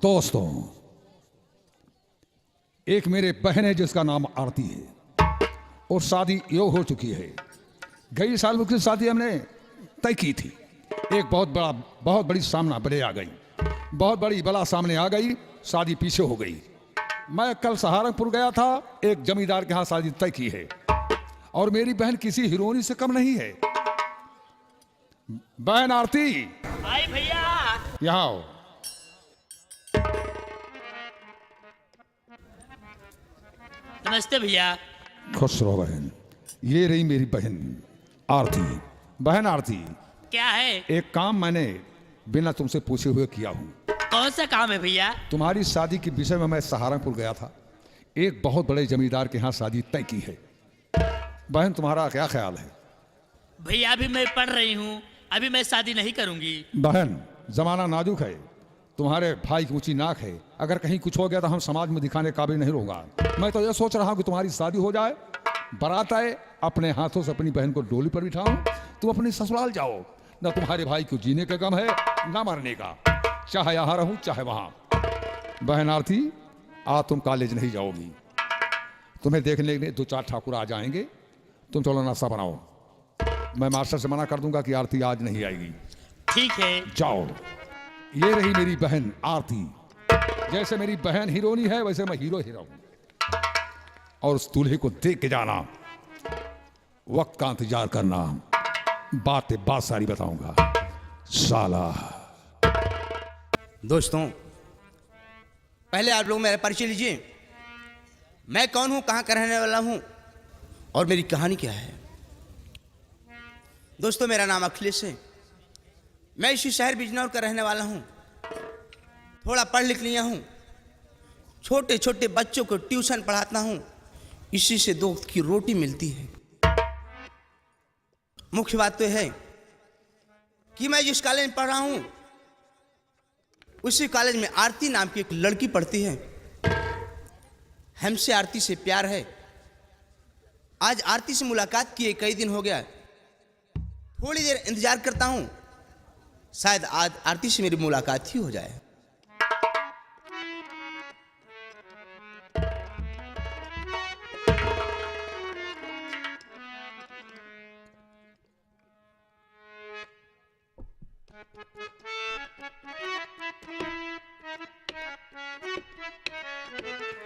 दोस्तों, एक मेरे बहन है जिसका नाम आरती है और शादी योग हो चुकी है। गई साल उसकी शादी हमने तय की थी। एक बहुत बड़ी सामना बड़े आ गई, बहुत बड़ी बला सामने आ गई, शादी पीछे हो गई। मैं कल सहारनपुर गया था, एक जमींदार के यहाँ शादी तय की है और मेरी बहन किसी हीरोइनी से कम नहीं है। बहन आरती, आई भैया, यहाँ आओ। नमस्ते भैया। खुश रहो बहन। ये रही मेरी बहन आरती। बहन आरती, क्या है? एक काम मैंने बिना तुमसे पूछे हुए किया हूँ। कौन सा काम है भैया? तुम्हारी शादी के विषय में मैं सहारनपुर गया था, एक बहुत बड़े जमींदार के यहाँ शादी तय की है। बहन तुम्हारा क्या ख्याल है? भैया अभी मैं पढ़ रही हूँ, अभी मैं शादी नहीं करूंगी। बहन जमाना नाजुक है, तुम्हारे भाई की ऊंची नाक है, अगर कहीं कुछ हो गया तो हम समाज में दिखाने काबिल नहीं रहूंगा। मैं तो यह सोच रहा हूँ कि तुम्हारी शादी हो जाए, बारात आए, अपने हाथों से अपनी बहन को डोली पर बिठाऊं, तुम अपने ससुराल जाओ। न तुम्हारे भाई को जीने का गम है न मरने का, चाहे यहाँ रहूं चाहे वहां। बहन आरती, आज तुम कॉलेज नहीं जाओगी, तुम्हें देखने के लिए 2-4 ठाकुर आ जाएंगे। तुम चलो नाश्ता बनाओ, मैं मास्टर से मना कर दूंगा कि आरती आज नहीं आएगी। ठीक है, जाओ। ये रही मेरी बहन आरती। जैसे मेरी बहन हीरोनी है वैसे मैं हीरो ही रहूं। और उस दूल्हे को देख के जाना, वक्त का इंतजार करना, बात सारी बताऊंगा साला। दोस्तों, पहले आप लोग मेरा परिचय लीजिए। मैं कौन हूं, कहां का रहने वाला हूं और मेरी कहानी क्या है। दोस्तों, मेरा नाम अखिलेश है। मैं इसी शहर बिजनौर का रहने वाला हूं। थोड़ा पढ़ लिख लिया हूं, छोटे छोटे बच्चों को ट्यूशन पढ़ाता हूं, इसी से 2 वक्त की रोटी मिलती है। मुख्य बात तो है कि मैं जिस कॉलेज में पढ़ रहा हूं उसी कॉलेज में आरती नाम की एक लड़की पढ़ती है। हमसे आरती से प्यार है। आज आरती से मुलाकात किए कई दिन हो गया, थोड़ी देर इंतजार करता हूं, शायद आज आरती से मेरी मुलाकात ही हो जाए।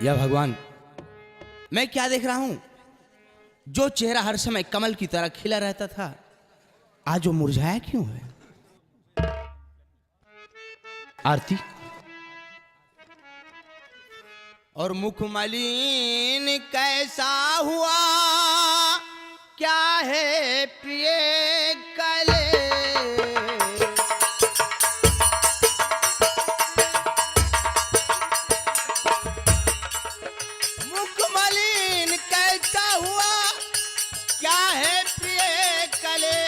या भगवान, मैं क्या देख रहा हूं? जो चेहरा हर समय कमल की तरह खिला रहता था, आज वो मुरझाया क्यों है? आरती और मुख मलिन कैसा हुआ, क्या है प्रिय कले। मुख मलिन कैसा हुआ, क्या है प्रिय कले।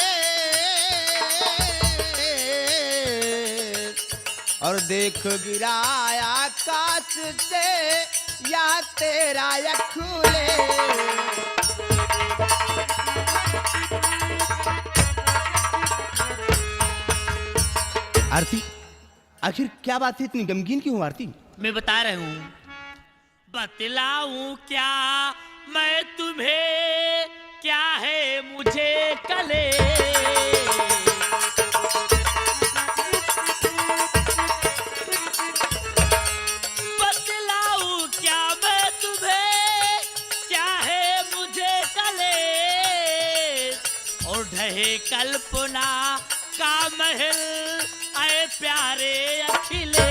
और देख गिराया आकाश से या तेरा यखुले। आरती, आखिर क्या बात है, इतनी गमगीन क्यों आरती? मैं बता रही हूँ। बतलाऊं क्या मैं तुम्हें, क्या है मुझे कले। कल्पना का महल आए प्यारे अखिले।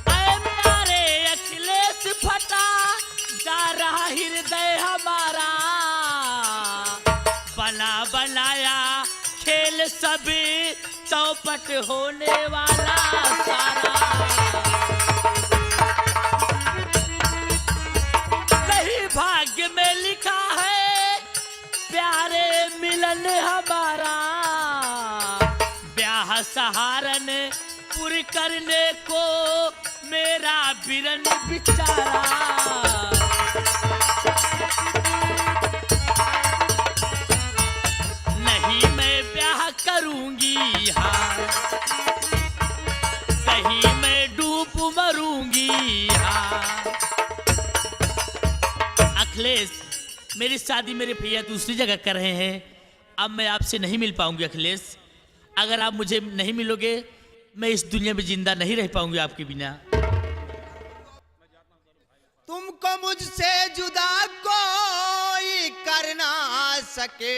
आए प्यारे अखिलेश, फटा जा रहा हृदय हमारा। बना बनाया खेल सभी चौपट होने वाला सारा। भाग्य में लिखा है प्यारे मिलन हमारा। ब्याह सहारनपुर करने को मेरा बिरन बिचारा। नहीं मैं जाऊंगी। हाँ अखिलेश, मेरी शादी मेरे भैया दूसरी जगह कर रहे हैं, अब मैं आपसे नहीं मिल पाऊंगी अखिलेश। अगर आप मुझे नहीं मिलोगे मैं इस दुनिया में जिंदा नहीं रह पाऊंगी आपके बिना। तुमको मुझसे जुदा कोई कर ना सके,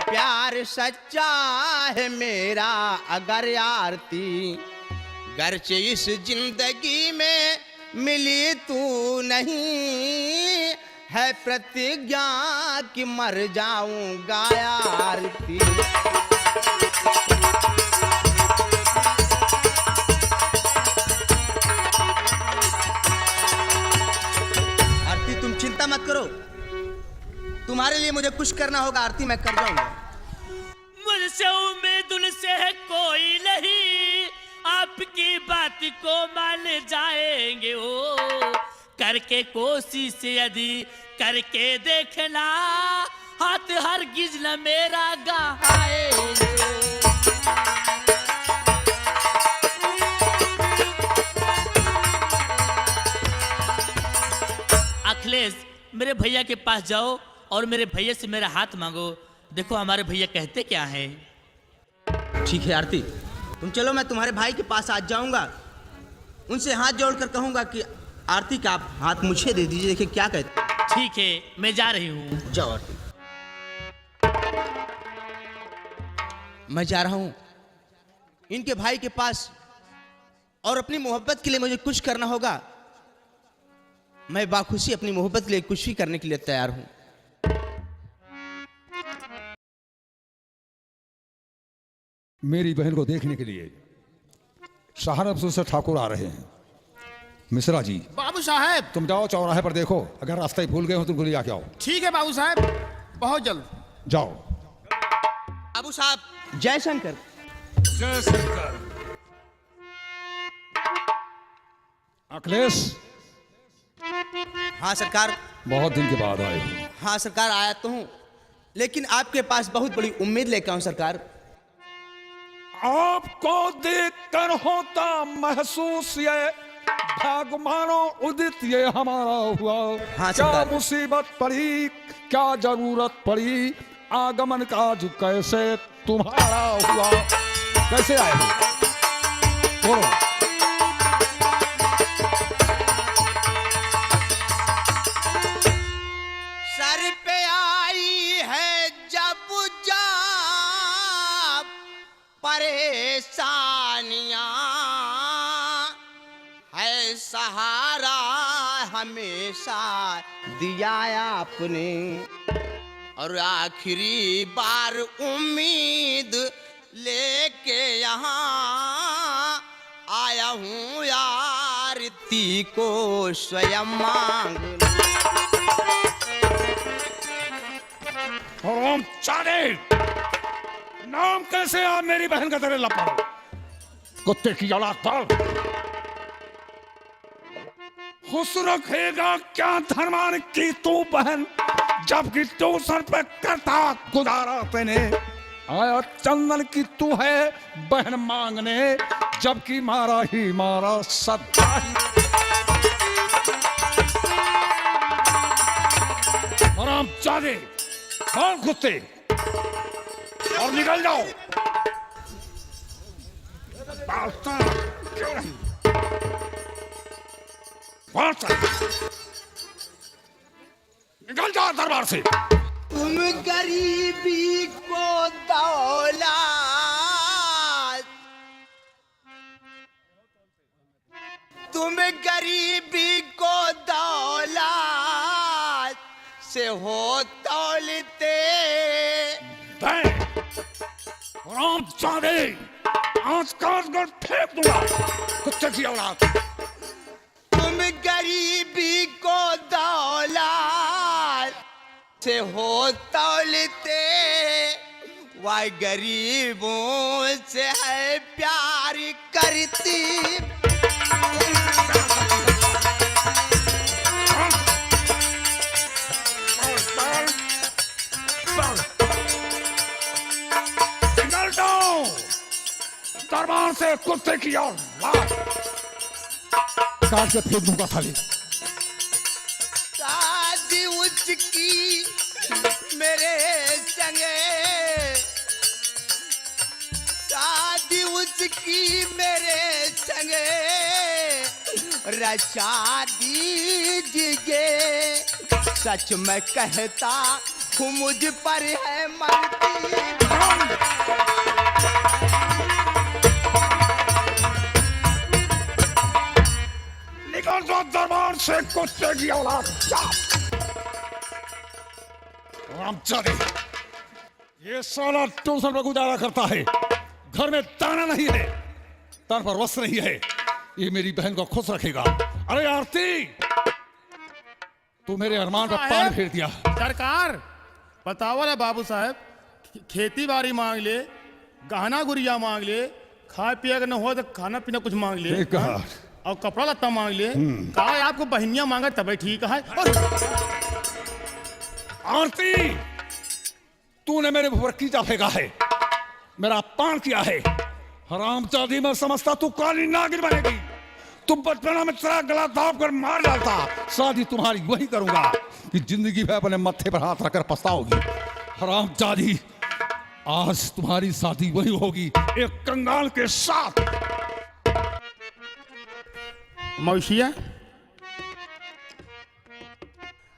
प्यार सच्चा है मेरा अगर आरती, गर्चे इस जिंदगी में मिली तू नहीं, है प्रतिज्ञा कि मर जाऊंगा आरती। आरती तुम चिंता मत करो, तुम्हारे लिए मुझे कुछ करना होगा आरती, मैं कर जाऊंगा। मुझसे उम्मीद उनसे है कोई नहीं, आपकी बात को मान जाएंगे हो, करके कोशिश यदि करके देखना, हाथ हरगिज न मेरा गहाएंगे। अखिलेश, मेरे भैया के पास जाओ और मेरे भैया से मेरा हाथ मांगो, देखो हमारे भैया कहते क्या हैं। ठीक है आरती, तुम चलो, मैं तुम्हारे भाई के पास आज जाऊंगा, उनसे हाथ जोड़कर कहूंगा कि आरती का आप हाथ मुझे दे दीजिए, देखिए क्या कहते। ठीक है, मैं जा रही हूँ। जाओ आरती। मैं जा रहा हूं इनके भाई के पास, और अपनी मोहब्बत के लिए मुझे कुछ करना होगा। मैं बाखुशी अपनी मोहब्बत के लिए कुछ भी करने के लिए तैयार हूं। मेरी बहन को देखने के लिए सहारनपुर से ठाकुर आ रहे हैं। मिश्रा जी, बाबू साहब। तुम जाओ चौराहे पर देखो, अगर रास्ता ही भूल गए हो तो उनको ले आके आओ। ठीक है बाबू साहब, बहुत जल्द। जाओ। बाबू साहब, जय शंकर। जय शंकर। अखिलेश, हाँ सरकार। बहुत दिन के बाद आए हो। हाँ सरकार, आया तो हूँ, लेकिन आपके पास बहुत बड़ी उम्मीद लेकर आऊं सरकार। आपको देखकर होता महसूस ये भाग मानो उदित ये हमारा हुआ। हाँ, क्या सरकार। मुसीबत पड़ी, क्या जरूरत पड़ी, आगमन का जो कैसे तुम्हारा हुआ। कैसे आए हो? बोलो। सर पे आई है जब जब परेशानियां, है सहारा हमेशा दिया आपने, और आखिरी बार उम्मीद लेके यहाँ आया हूँ आरती को स्वयं मांगने। और चारे नाम कैसे आप मेरी बहन का तेरे लपा कुत्ते की औलाद पर हुस्न रखेगा क्या धर्मान की तू बहन, जबकि तू सर पे करता गुजारा तेने। आया चंदन की तू है बहन मांगने, जबकि मारा ही मारा सदा ही। और आप चाहे कौन कुत्ते, और निकल जाओ। बालता क्यों नहीं? निकल जाओ दरबार से। तुम गरीबी को दौलत, तुम गरीबी को दौलत से हो तौलते। राम चारे आज काट कर फेंक दूंगा कुत्ते की औलाद। तुम गरीबी को दौलत से हो तौलते, वह गरीबों से है प्यार करती। दरबार से कुत्ते की औलाद। काट के फेंक दूंगा साले। शादी उसकी मेरे संगे, शादी उसकी मेरे संगे रचा दीजिए। सच में कहता हूँ मुझ पर है मरती। निकल दो दरबार से कुत्ते की औलाद। रामचारी, ये साला ट्यूशन पर गुजारा करता है, घर में दाना नहीं है, तन पर वस्त्र नहीं है, ये मेरी बहन को खुश रखेगा। अरे आरती, तू मेरे अरमान पर पानी फेर दिया। सरकार बताओ ना बाबू साहब, खेती बाड़ी मांग ले, गहना गुड़िया मांग ले, खाए पिए अगर न हो तो खाना पीना कुछ मांग ले, ठीक कहा। और कपड़ा लत्ता मांग ले। कहा है आपको बहनियां मांगे तभी ठीक है। आरती, तूने मेरे ऊपर कीचा फेंका है, मेरा अपमान किया है। हरामजादी, मैं समझता तू काली नागिन बनेगी। तुम बचपना में तेरा गला दाब कर मार डालता। शादी तुम्हारी वही करूंगा कि जिंदगी भर अपने मत्थे पर हाथ रखकर पछताओगी। हरामजादी, आज तुम्हारी शादी वही होगी, एक कंगाल के साथ। मौसिया,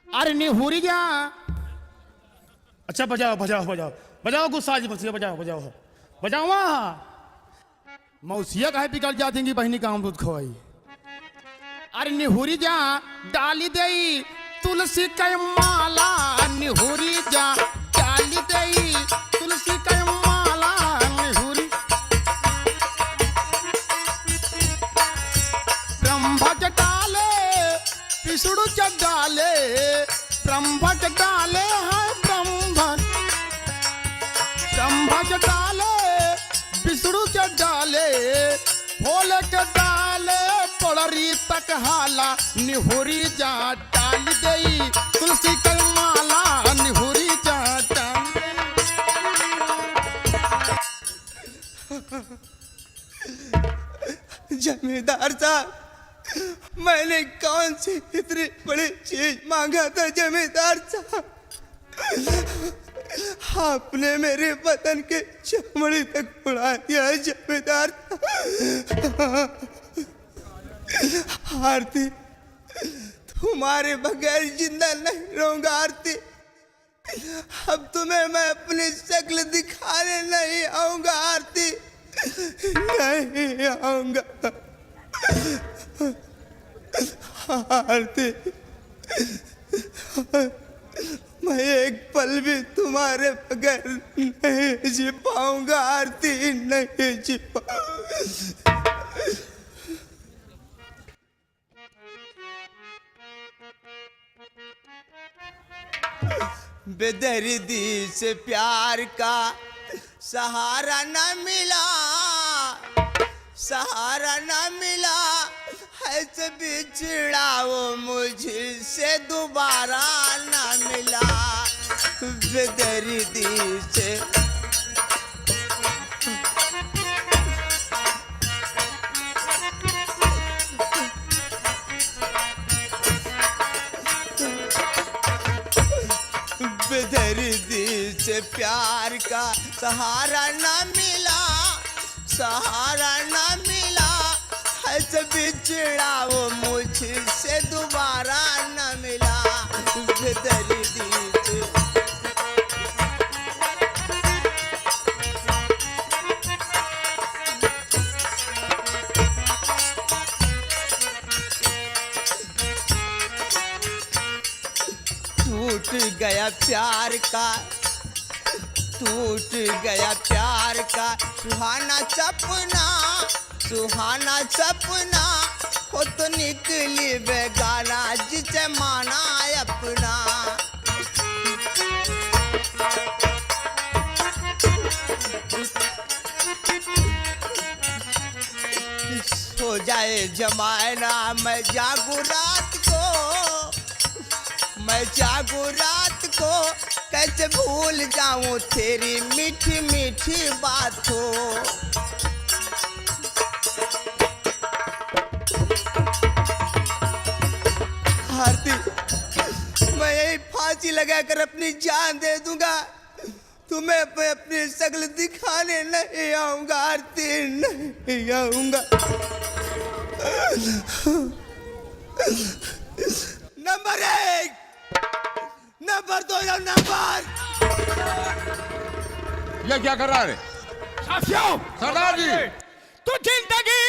अरे निहुरी जा। अच्छा बजाओ बजाओ बजाओ बजाओ, गुस्सा जी मौसिया बजाओ बजाओ बजाओ। मौसिया काहे बिगड़ जाती कि बहनी का हम दूध खवाई। अरे निहुरी जा डाली दई तुलसी के माला, निहुरी जा डाली दई तुलसी के माला। निहुरी ब्रह्मज डाले विष्णु च डाले, ब्रह्मज डाले है ब्रह्मज डाले विष्णु च डाले, भोले के डाले पड़री तक हाला। निहुरी जा डाल गई तुलसी के माला, निहुरी जा डाल गई। जमींदार साहब, मैंने कौन सी इतनी बड़ी चीज मांगा था जमींदार साहब? आपने मेरे बदन के चमड़ी तक उड़ा दिया है जमींदार साहब। आरती, तुम्हारे बगैर जिंदा नहीं रहूंगा आरती। अब तुम्हें मैं अपनी शक्ल दिखाने नहीं आऊंगा आरती, नहीं आऊंगा आरती। मैं एक पल भी तुम्हारे बगैर नहीं जी पाऊंगा आरती, नहीं जी पाऊंगा। बेदर्दी से प्यार का सहारा न मिला, सहारा न मिला, ऐसे बिछड़ा वो मुझसे दोबारा न मिला। बेदर्दी से बेदर्दी से प्यार का सहारा न मिला, सहारा न मिला, ऐसे बिछड़ा वो मुझसे दोबारा न मिला। बेदर्दी से टूट गया प्यार का, टूट गया प्यार का सुहाना सपना, सुहाना सपना। हो तो निकली बेगाना जिसे माना अपना। सो जाए जमाना मैं जागू रात को, मैं जागू रात को, कैसे भूल जाऊं तेरी मीठी मीठी बातों। फांसी लगाकर अपनी जान दे दूंगा, तुम्हें मैं अपनी शक्ल दिखाने नहीं आऊंगा आरती, नहीं आऊंगा। नंबर 1, नंबर 2 या नंबर। ये क्या कर रहा है? साथियों, सरदार जी, तो जिंदगी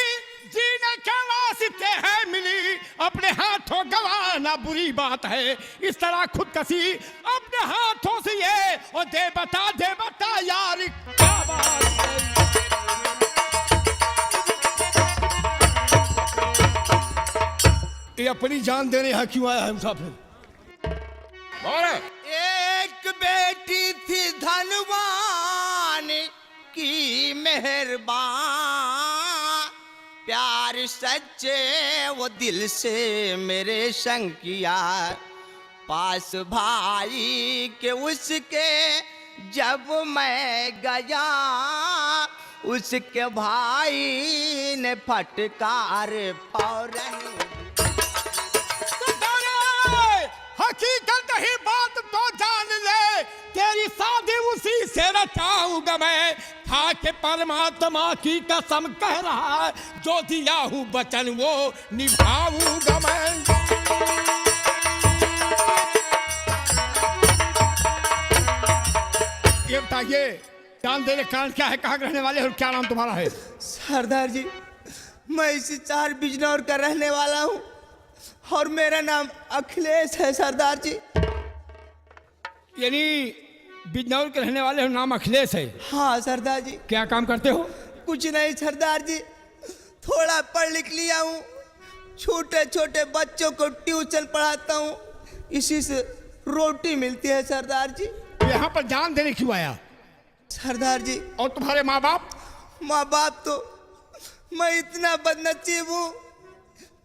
जीने के वास्ते है मिली, अपने हाथों गंवाना बुरी बात है। इस तरह खुदकशी अपने हाथों से ये, और दे बता यार क्या बात है। ये अपनी जान देने यहाँ क्यों आया है मुसाफिर? एक बेटी थी धनवान की मेहरबान, प्यार सच्चे वो दिल से मेरे संग किया, पास भाई के उसके जब मैं गया, उसके भाई ने फटकार फौरन। हकीकत ही बात तो जान ले, तेरी शादी उसी से रचाऊंगा मैं, था के परमात्मा की कसम कह रहा है, जो दिया हूँ वचन वो निभाऊंगा मैं। ये बताइए, जान देने का कारण क्या है, कहाँ रहने वाले और क्या नाम तुम्हारा है? सरदार जी, मैं इसी 4 बिजनौर का रहने वाला हूँ और मेरा नाम अखिलेश है सरदार जी। यानी बिजनौर के रहने वाले हो, नाम अखिलेश है? हाँ सरदार जी। क्या काम करते हो? कुछ नहीं सरदार जी, थोड़ा पढ़ लिख लिया हूँ, छोटे छोटे बच्चों को ट्यूशन पढ़ाता हूँ, इसी से रोटी मिलती है सरदार जी। तो यहाँ पर जान देने क्यों आया? सरदार जी, और तुम्हारे माँ बाप? माँ बाप तो मैं इतना बदनसीब हूँ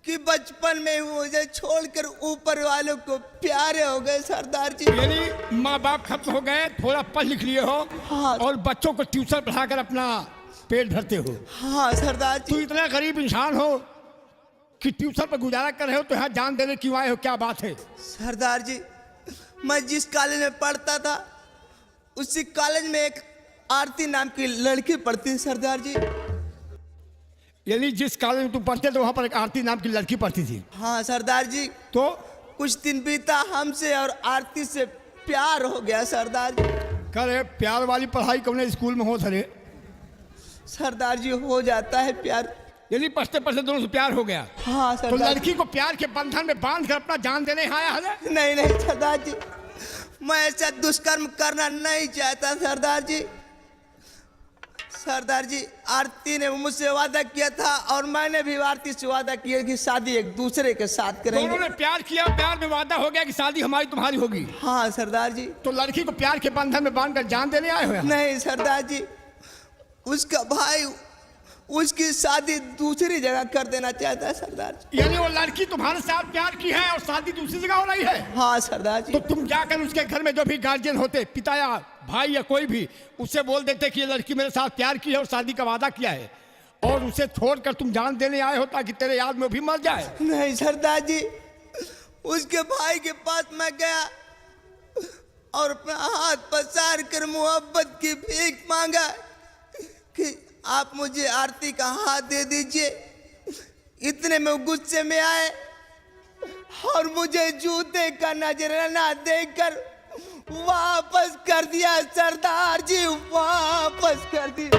कि बचपन में मुझे छोड़कर ऊपर वालों को प्यारे हो गए सरदार जी। यानी माँ बाप खत्म हो गए, थोड़ा पढ़ लिख लिए हो, हाँ। और बच्चों को ट्यूशन पढ़ाकर अपना पेट भरते हो। हाँ सरदार तू जी। इतना गरीब इंसान हो कि ट्यूशन पर गुजारा कर रहे हो, तो यहाँ जान देने क्यों आए हो, क्या बात है? सरदार जी, मैं जिस कॉलेज में पढ़ता था उसी कॉलेज में एक आरती नाम की लड़की पढ़ती थी सरदार जी। यानी जिस कॉलेज में तुम पढ़ते थे वहाँ पर एक आरती नाम की लड़की पढ़ती थी? हाँ सरदार जी। तो कुछ दिन बीता, हमसे और आरती से प्यार हो गया सरदार जी। करे प्यार वाली पढ़ाई कौन स्कूल में हो सरे? सरदार जी, हो जाता है प्यार। यानी पढ़ते पढ़ते दोनों से प्यार हो गया? हाँ तो सरदार लड़की को प्यार के बंधन में बांध कर अपना जान देने आया है? नहीं नहीं सरदार जी, मैं ऐसा दुष्कर्म करना नहीं चाहता सरदार जी। सरदार जी, आरती ने मुझसे वादा किया था और मैंने भी आरती से वादा किया कि शादी एक दूसरे के साथ दोनों करेंगे। ने प्यार किया, प्यार में वादा हो गया कि शादी हमारी तुम्हारी होगी। हाँ सरदार जी। तो लड़की को प्यार के बंधन में बांधकर जान देने आए हो? नहीं सरदार जी, उसका भाई उसकी शादी दूसरी जगह कर देना चाहता है सरदार जी। यानी वो लड़की तुम्हारे साथ प्यार की है और शादी दूसरी जगह हो रही है? हाँ सरदार जी। तो तुम जाकर उसके घर में जो भी गार्जियन होते, पिता या भाई या कोई भी, उससे बोल देते कि ये लड़की मेरे साथ प्यार की है और शादी का वादा किया है, और उसे छोड़कर तुम जान देने आए हो ताकि तेरे याद में भी मर जाए। नहीं सरदार जी, उसके भाई के पास मैं गया और अपना हाथ पसार कर मोहब्बत की भीख मांगा कि आप मुझे आरती का हाथ दे दीजिए। इतने में गुस्से में आए और मुझे जूते का नजराना देकर वापस कर दिया सरदार जी, वापस कर दिया।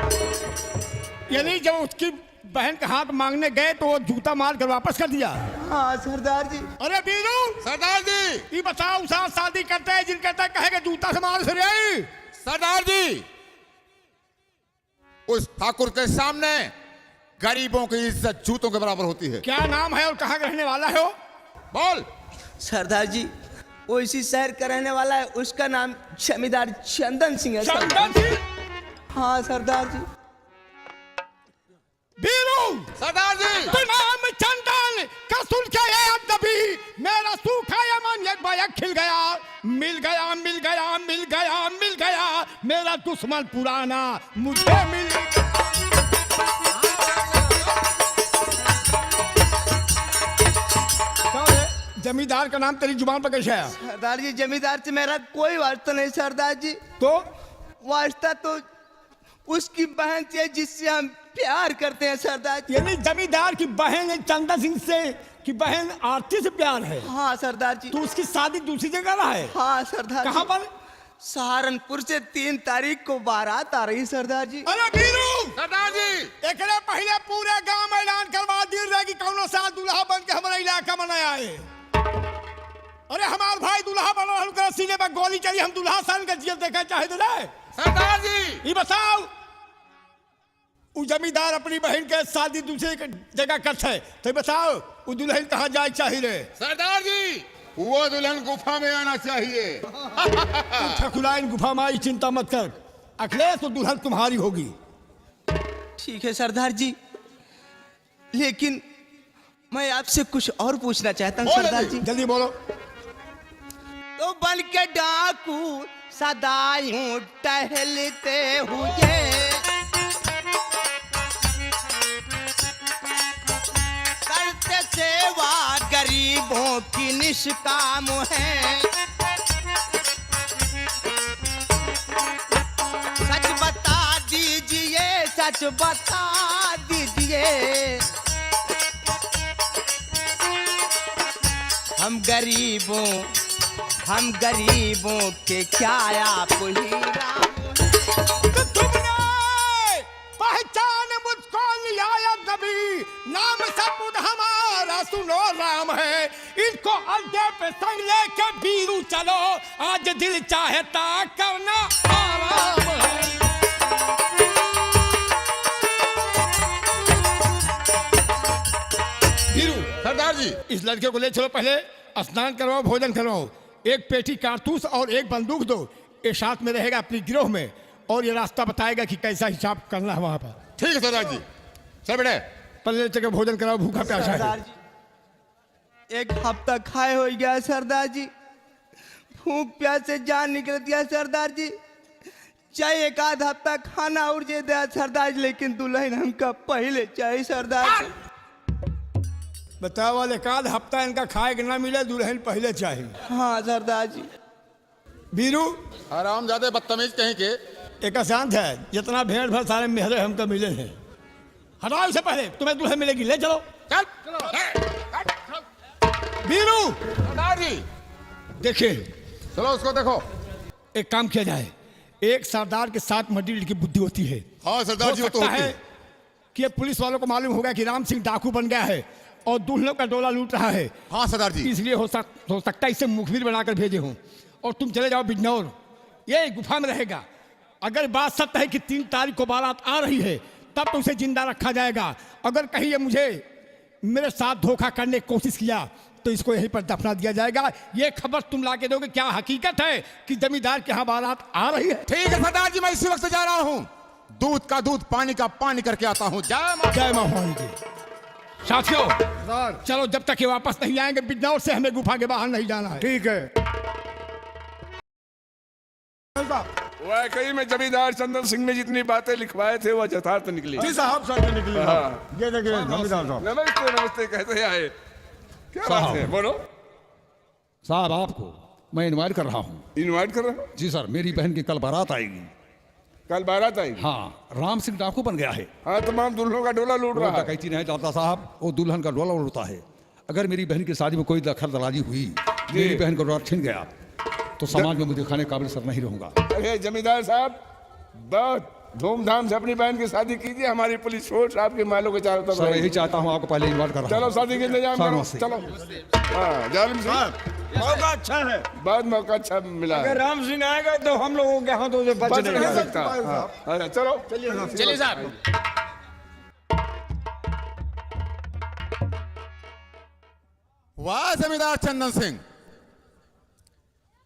यानी जब उसकी बहन का हाथ मांगने गए तो वो जूता मार कर वापस कर दिया? हाँ सरदार जी। अरे बीरू, सरदार जी, ये बताओ, साथ शादी करते हैं जिन कहता है कहेगा जूता से मार से रही। सरदार जी, उस ठाकुर के सामने गरीबों की इज्जत जूतों के बराबर होती है। क्या नाम है और कहाँ का रहने वाला है हो? बोल। सरदार जी, वो इसी शहर का रहने वाला है, उसका नाम जमींदार चंदन सिंह है। चंदन सिंह? हाँ सरदार जी। बीरू, सरदार जी, तो नाम चंदन का सुन के ये अदबी मेरा सूखा ये मन एक बार खिल गया। मिल गया मिल गया मिल गया मिल गया, मेरा दुश्मन पुराना मुझे मिल गया। जमींदार का नाम तेरी जुबान पर कैसे आया? सरदार जी जमींदार से मेरा कोई वास्ता नहीं सरदार जी। तो वास्ता तो उसकी बहन से जिससे हम प्यार करते हैं सरदार जी। यानी जमींदार की बहन चंदा सिंह से की बहन आरती से प्यार है? हाँ सरदार जी। तो उसकी शादी दूसरी जगह रहा है? हाँ सरदार कहाँ जी। पर? सहारनपुर से 3 तारीख को बारात आ रही सरदार जी। अरे बीरू, सरदार जी एकरे पहले पूरे गांव में ऐलान करवा दिया रहे कि कौनो साल दूल्हा बन के हमारा इलाका में नहीं आए। अरे हमार भाई दूल्हा बनो, हम सीने पर गोली चली, हम दूल्हा सन के जेल देखा चाहे तो नहीं। सरदार जी ये बताओ, वो जमींदार अपनी बहन के शादी दूसरी जगह करते है, तो बताओ वो दुल्हन कहाँ जाए चाहिए? सरदार जी वो दुल्हन गुफा में आना चाहिए। ठकुलाइन गुफा में आई, चिंता मत कर अखिलेश, तो दुल्हन तुम्हारी होगी। ठीक है सरदार जी, लेकिन मैं आपसे कुछ और पूछना चाहता हूँ बोलो सरदार जी। जी। जल्दी बोलो। तो बन के डाकू सदा यूं टहलते हुए, करते सेवा गरीबों की निष्काम है। सच बता दीजिए, सच बता दीजिए, हम गरीबों के क्या आप ही राम। तो तुमने पहचान मुझको लिया या कभी, नाम सबूत हमारा सुनो राम है। इनको अड्डे पे संग लेके बीरू चलो, आज दिल चाहता करना आराम है। बीरू, सरदार जी इस लड़के को ले चलो, पहले स्नान करवाओ, भोजन करवाओ, एक पेटी कारतूस और एक बंदूक दो, ये साथ में रहेगा अपनी गिरोह में, और ये रास्ता बताएगा कि कैसा हिसाब करना है वहां पर। ठीक है सरदार जी। चल बेटे पहले जगह भोजन कराओ, भूखा प्यासा सरदार है। जी 1 हफ्ता खाए हो गया सरदार जी, भूख प्यास से जान निकल गया सरदार जी। चाहे 1 आध हफ्ता खाना उड़ जाए सरदार जी, लेकिन दुल्हन हमका पहले चाहिए सरदार जी। बताओ, वाले एकाध हफ्ता इनका खाए के ना मिले, दुल्हन पहले चाहिए। हाँ सरदार जी। बीरू, आराम ज्यादा बदतमीज कहीं के। एक शांत है, जितना भेड़ भर सारे मेहरे हमको मिले हैं, हटाओ इसे, पहले तुम्हें दुल्हन मिलेगी, ले चलो। चल बीरू, सरदार जी देखिए, चलो उसको देखो। एक काम किया जाए, एक सरदार के साथ मटीरियल की बुद्धि होती है। हाँ सरदार जी वो तो सकता होती है है। कि ये पुलिस वालों को मालूम होगा कि राम सिंह डाकू बन गया है और दुल्हनों का डोला लूट रहा है। हाँ सरदार जी इसलिए हो सकता है इसे मुखबिर बनाकर भेजे हों, और तुम चले जाओ बिजनौर, ये गुफा में रहेगा। अगर बात सत्य है कि 3 तारीख को बारात आ रही है, तब तो उसे जिंदा रखा जाएगा। अगर कहीं ये मेरे साथ धोखा करने की कोशिश किया, तो इसको यहीं पर दफना दिया जाएगा। ये खबर तुम लाके दोगे, क्या हकीकत है कि जमींदार के यहाँ बारात आ रही है? ठीक है सरदार जी, मैं इसी वक्त जा रहा हूँ। दूध का दूध, पानी का पानी करके आता हूँ। जय मां भवानी की। साथियों, चलो, जब तक ये वापस नहीं आएंगे बिजनौर से, हमें गुफा के बाहर नहीं जाना है। ठीक है। वाकई में जमींदार चंदन सिंह ने जितनी बातें लिखवाए थे वो यथार्थ निकली। जी साहब, सर निकली। हाँ। ये देखिए जमींदार साहब। नमस्ते नमस्ते, कैसे आए? क्या बात है, बोलो। साहब, आपको मैं इनवाइट कर रहा हूँ। इनवाइट कर रहे हो? जी सर, मेरी बहन की कल बारात आएगी। कल बारात आएगी? हाँ, राम सिंह डाकू बन गया है। हाँ, तमाम दुल्हनों का डोला लूट रहा है। डकैती नहीं चाहता साहब, वो दुल्हन का डोला उड़ता है। अगर मेरी बहन की शादी में कोई दखल दलाली हुई, मेरी बहन का डोला छिन गया, तो समाज में मुझे खाने काबिल सर नहीं रहूंगा। अरे जमींदार साहब, बहुत धूमधाम से अपनी बहन की शादी कीजिए। हमारी पुलिस फोर्स आपके मालों के चारों तरफ सर, रहेगी। यही चाहता हूँ, आपको पहले इनवाइट कर रहा चलो हूँ। शादी के इंतजाम सर, करो। नमस्ते। चलो। हाँ, जालिम साहब, मौका अच्छा है। बहुत मौका अच्छा मिला है। अगर राम सिंह आएगा तो हम लोगों के हाथों से बच बच नहीं नहीं सकता। सकता। हाँ, अच्छा, चलो चलिए साहब। वाह जमींदार चंदन सिंह,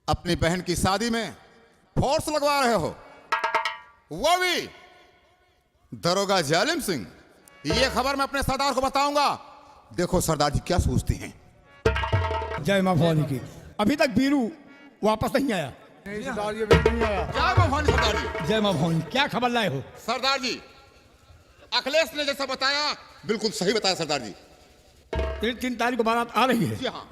अपनी बहन की शादी में फोर्स लगवा रहे हो, वो भी दरोगा जालिम सिंह। ये खबर मैं अपने सरदार को बताऊंगा। देखो सरदार जी क्या सोचते हैं। जय मां भवानी की। अभी तक बीरू वापस नहीं आया। क्या भवानी सरदार जी? जय मां भवानी, क्या खबर लाए हो? सरदार जी, अखिलेश ने जैसा बताया बिल्कुल सही बताया सरदार जी। 3 तारीख को बारात आ रही है। जी हाँ।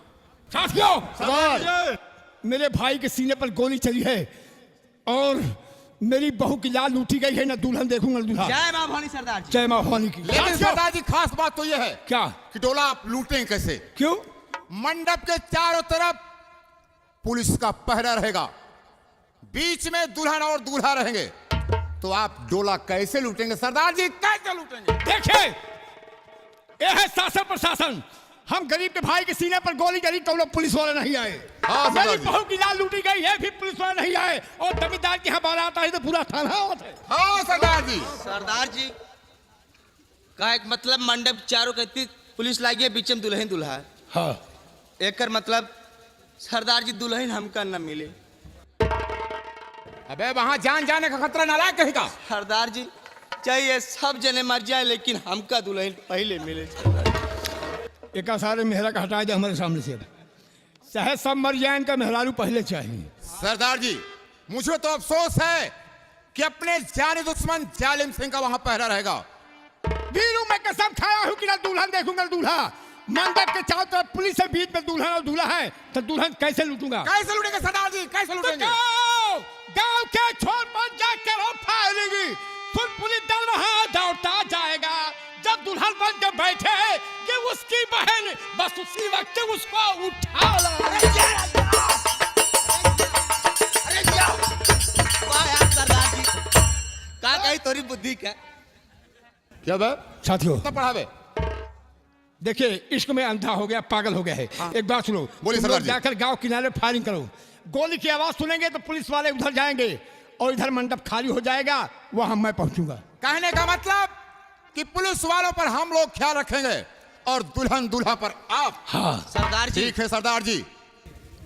साथियों, सरदार, मेरे भाई के सीने पर गोली चली है और मेरी बहू की लाल लूटी गई है। ना दुल्हन देखूंगा ना दूल्हा। जय माँ भवानी सरदार जी। जय माँ भवानी की। लेकिन साथियों, सरदार जी खास बात तो यह है क्या? कि डोला आप लूटेंगे कैसे? क्यों? मंडप के चारों तरफ पुलिस का पहरा रहेगा, बीच में दुल्हन और दूल्हा रहेंगे, तो आप डोला कैसे लूटेंगे सरदार जी, कैसे लूटेंगे? देखिए, यह है शासन प्रशासन। हम गरीब के भाई के सीने पर गोली चली तो लोग पुलिस वाले नहीं आए। हाँ, सरदार मेरी जी। बहू की लाल लूटी गई है, भी पुलिस वाले नहीं आए। और जमींदार के यहाँ बारात आई तो पूरा थाना होता है। हाँ सरदार जी। सरदार जी का एक मतलब मंडप चारों कहती पुलिस लागी है, बीच में दुल्हन दूल्हा है। हाँ, एकर मतलब सरदार जी दुल्हन हमका न मिले। अबे वहां जान जाने का खतरा ना लाए कहीं का। सरदार जी चाहिए सब जने मर जाए लेकिन हमका दुल्हन पहले मिले। सरदार जी एक सारे मेहरा का हटा दे हमारे सामने से। चाहे सब मर जाए, इनका मेहरारू पहले चाहिए। सरदार जी मुझे तो अफसोस है कि अपने जाने दुश्मन जालिम सिंह का वहां पहरा रहेगा। वीरू मैं कसम खाया हूँ कि ना दुल्हन देखूंगा ना दूल्हा। मंडप के चारों तरफ पुलिस है, बीच में दुल्हन और दूल्हा है, तो दुल्हन कैसे लूटूंगा? कैसे लूटेंगे सरदार जी, कैसे तो लूटेंगे? गाँव के छोर पर जाकर और फायरिंग फिर पुलिस दल वहां दौड़ता जाएगा। जब दुल्हन बन के बैठे कि उसकी बहन, बस उसी वक्त उसको उठा वाह यार सरदार जी का कही तोरी बुद्धि का। क्या बे? साथियों, कितना पढ़ावे? देखिए, इश्क में अंधा हो गया, पागल हो गया है। एक बात सुनो, बोलिए तुम सरदार लोग जी। जाकर गांव किनारे फायरिंग करो। गोली की आवाज सुनेंगे तो पुलिस वाले उधर जाएंगे और इधर मंडप खाली हो जाएगा, वहां मैं पहुंचूंगा। कहने का मतलब कि पुलिस वालों पर हम लोग ख्याल रखेंगे और दुल्हन दूल्हा पर आप। हाँ, सरदार जी ठीक है सरदार जी।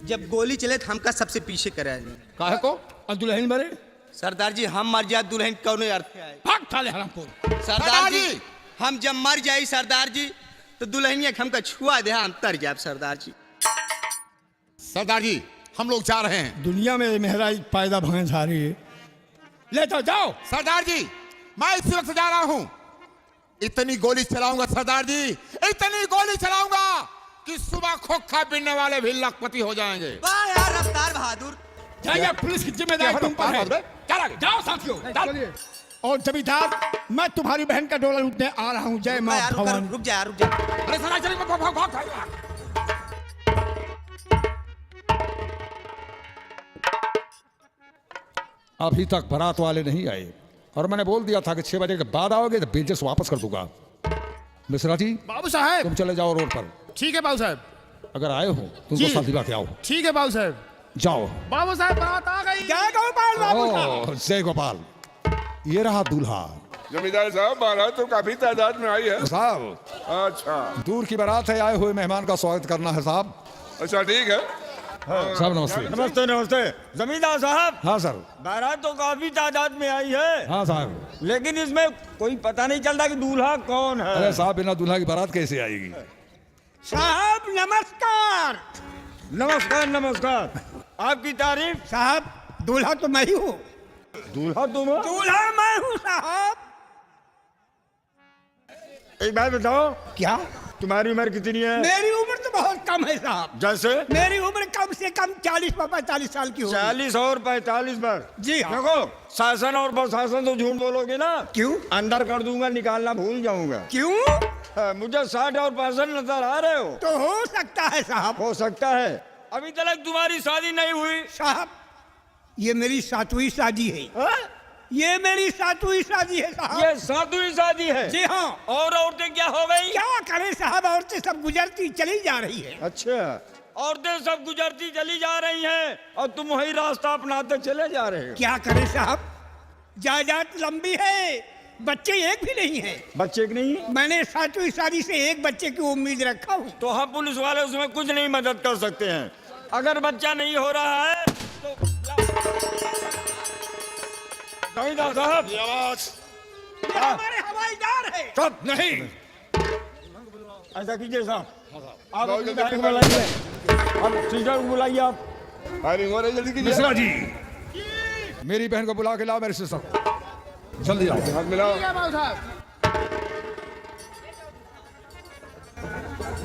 जब गोली चले तो हमका सबसे पीछे करे। काहे को? और दुल्हन मरे, सरदार जी हम मर जाए दुल्हन कौन अर्थ है? भाग साले हरामपुर। सरदार जी हम जब मर जाए सरदार जी तो दुल्हनिया हमका छुआ दे, हम तर जाए। सरदार जी सरदार जी हम लोग जा रहे हैं। दुनिया में मेहरा पैदा भैंस आ रही है, ले तो जाओ। सरदार जी मैं इसी वक्त जा रहा हूं। इतनी गोली चलाऊंगा सरदार जी, इतनी गोली चलाऊंगा कि सुबह खोखा बिनने वाले भी लखपति हो जाएंगे। वाह यार रफ्तार बहादुर। जाइए, पुलिस की जिम्मेदारी तुम पर है। चल आगे। जाओ साथियों, चलिए। और जमींदार, मैं तुम्हारी बहन का डोला लूटने आ रहा हूँ। जय माँ यार भवानी। रुक जा, रुक जा। अरे सरदार चलिए, भाग भाग भाग भाग। अभी तक बारात वाले नहीं आए और मैंने बोल दिया था कि 6 बजे के बाद आओगे तो बेइज्जत वापस कर दूंगा। मिश्रा जी बाबू साहब। तुम चले जाओ रोड पर। ठीक है बाबू साहब। अगर आए हो तुमको जी। शादी के आओ। ठीक है बाबू साहब। जाओ। बाबू साहब बात आ गई। जय गोपाल बाबू साहब। ओह, जय गोपाल। ये रहा दूल्हा। जमींदार साहब बारात तो काफी तादाद में आई है। साहब अच्छा दूर की बारात है, आए हुए मेहमान का स्वागत करना है साहब। अच्छा ठीक है। साहब नमस्ते। नमस्ते नमस्ते जमींदार साहब। हाँ सर। बारात तो काफी तादाद में आई है, हाँ साहब। लेकिन इसमें कोई पता नहीं चलता कि दूल्हा कौन है। अरे साहब बिना दूल्हा की बारात कैसे आएगी? साहब नमस्कार। नमस्कार नमस्कार। आपकी तारीफ। साहब दूल्हा तो मैं ही हूँ। दूल्हा तुम हो? दूल्हा मैं हूँ साहब। एक बात बताओ, क्या? तुम्हारी उम्र कितनी है? मेरी उम्र तो बहुत कम है साहब। जैसे मेरी उम्र कम से कम 40-45 साल की होगी। 40 और 45 पर। जी हाँ। देखो शासन और प्रशासन तो झूठ बोलोगे ना। क्यों? अंदर कर दूंगा, निकालना भूल जाऊंगा। क्यों? हाँ, मुझे 60 और 65 नजर आ रहे हो। तो हो सकता है साहब। हो सकता है। अभी तक तुम्हारी शादी नहीं हुई। साहब ये मेरी 7वीं शादी है। हाँ? ये मेरी 7वीं शादी है साहब। ये 7वीं शादी है। जी हाँ। और औरतें क्या हो गई? क्या करें साहब, औरतें सब गुजरती चली जा रही है। अच्छा, औरतें सब गुजरती चली जा रही हैं और तुम वही रास्ता अपनाते चले जा रहे हो। क्या करें साहब, जायदाद लंबी है, बच्चे एक भी नहीं है। बच्चे की नहीं? मैंने 7वीं शादी से एक बच्चे की उम्मीद रखा हूँ। तो हम पुलिस वाले उसमें कुछ नहीं मदद कर सकते हैं। अगर बच्चा नहीं हो रहा है तो जमींदार साहब, ये हमारे हवाईदार है। सब नहीं। ऐसा कीजिए साहब, आप अपनी गाड़ी को बुलाइए, आप सिस्टर को बुलाइए। आप फायरिंग हो रही, जल्दी कीजिए। मिश्रा जी मेरी बहन को बुला के लाओ, मेरे सिस्टर जल्दी आओ। हाथ मिलाओ, बाबू साहब।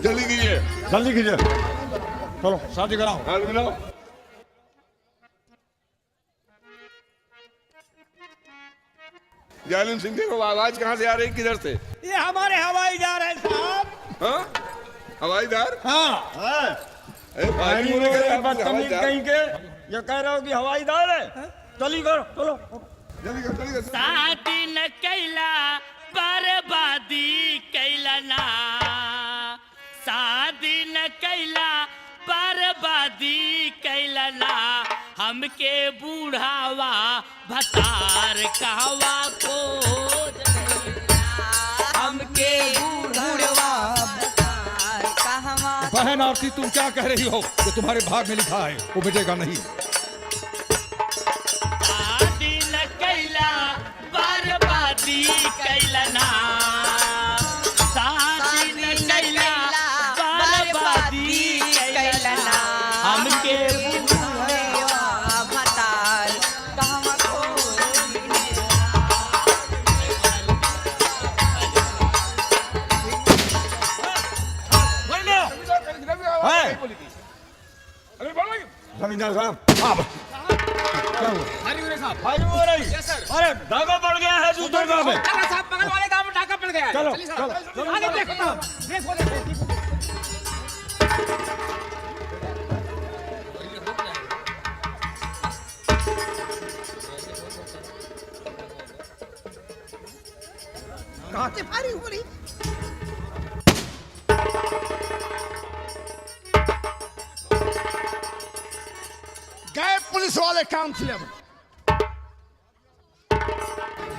जल्दी कीजिए। जल्दी कीजिए। चलो शादी कराओ। हाँ मिलाओ। जालिम सिंह देखो आवाज कहाँ से आ रही, किधर से? ये हमारे हवाईदार है साहब। हाँ हवाईदार। हाँ अरे भाई बोले कि आप बदतमीज हवाईदार। कहीं के, ये कह रहे हो कि हवाईदार है। चली करो चलो। जल्दी कर, जल्दी कर। शादी न कैला बर्बादी कैला ना, शादी न कैला बर्बादी कैला ना, हमके बूढ़ावा भतार कहवा को, हमके बूढ़ावा बहन आरती, तुम क्या कह रही हो? जो तुम्हारे भाग में लिखा है वो मिटेगा नहीं। शादी न कैला बर्बादी कैला ना, शादी न कैला बर्बादी कैला ना, हमके अरे बोलो। जमींदार साहब फायरिंग हो रही। अरे धागा पड़ गया है जूते का में। साहब बगल वाले गांव में डाका पड़ गया है। चलो चलिए चलो साहब। आगे देखो साहब, देखो देखो। कहाँ से फायरिंग हो रही? गए पुलिस वाले काम से अब।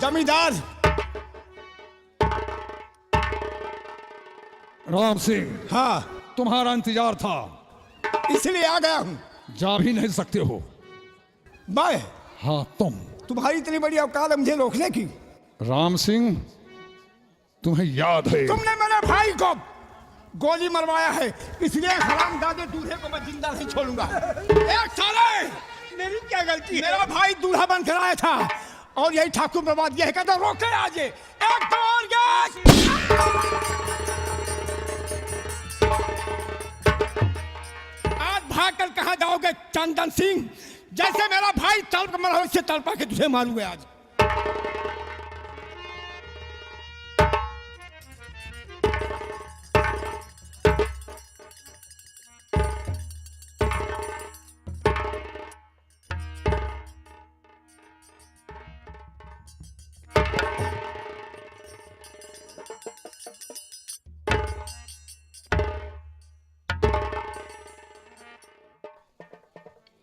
जमींदार राम सिंह, हाँ तुम्हारा इंतजार था, इसलिए आ गया हूँ। जा भी नहीं सकते हो। मैं हाँ तुम। तुम्हारी इतनी बड़ी औकात है मुझे रोकने की। राम सिंह, तुम्हें याद है तुमने मेरे भाई को गोली मरवाया है, इसलिए हरामजादे दूल्हे को मैं जिंदा नहीं छोड़ूंगा। एक साले, मेरी क्या गलती है? मेरा भाई दूल्हा बनकर आया था और यही ठाकुर बर्बाद यह कहता रोके आज। एक तो और आज भाग कर कहा जाओगे चंदन सिंह? जैसे मेरा भाई तड़प मरा हो, इससे तड़पा के तुझे मारूंगे आज।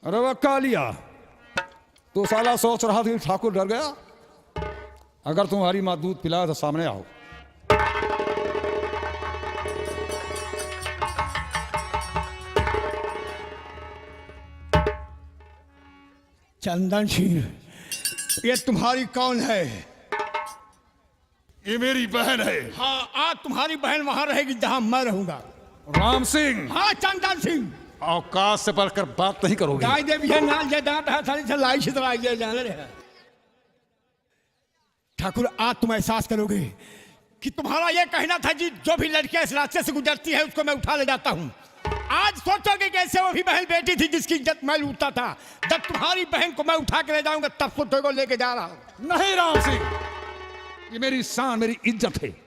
अरे वह कालिया, तो साला सोच रहा था कि ठाकुर डर गया। अगर तुम्हारी माँ दूध पिलाए तो सामने आओ। चंदन सिंह, ये तुम्हारी कौन है? ये मेरी बहन है। हाँ, आज तुम्हारी बहन वहां रहेगी जहां मैं रहूंगा। राम सिंह, हाँ चंदन सिंह, औकात से बढ़कर बात नहीं करोगे। गाय देवी है नाल जे डांट है सारी से लाई छितराई जे जाने रहे। ठाकुर, आज तुम एहसास करोगे कि तुम्हारा ये कहना था जी जो भी लड़कियां इस रास्ते से गुजरती है उसको मैं उठा ले जाता हूँ। आज सोचोगे कैसे वो भी बहन बेटी थी जिसकी इज्जत मैं लूटता था। जब तुम्हारी बहन को मैं उठा के ले जाऊंगा तब को लेके जा रहा हूँ। नहीं राम सिंह, ये मेरी शान, मेरी इज्जत है।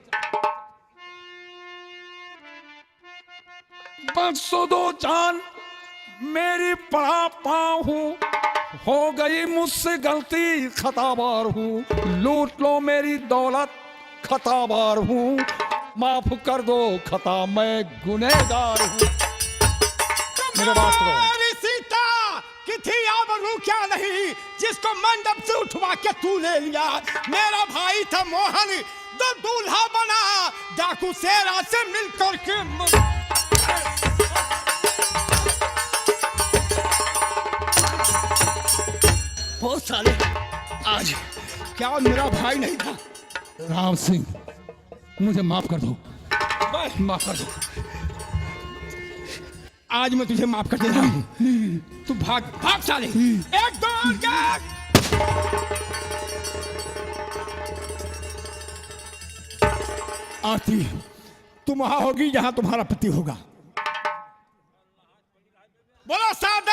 बख्शो दो जान, मेरी पड़ा पाँव हूँ, हो गई मुझसे गलती, खताबार हूँ। लूट लो मेरी दौलत, खताबार हूँ। माफ कर दो खता, मैं गुनहगार हूँ। मेरे बात करो। मेरी सीता कि थी आबरू क्या नहीं जिसको मंडप से उठवा के तू ले लिया। मेरा भाई था मोहन जो दूल्हा बना डाकू सेरा से मिलकर के। बहुत सारे आज क्या मेरा भाई नहीं था? राम सिंह, मुझे माफ कर दो, माफ कर दो। आज मैं तुझे माफ कर देता हूँ। तू भाग भाग साले। एक दो और क्या? आरती, तुम वहां होगी जहां तुम्हारा पति होगा। बोलो साहब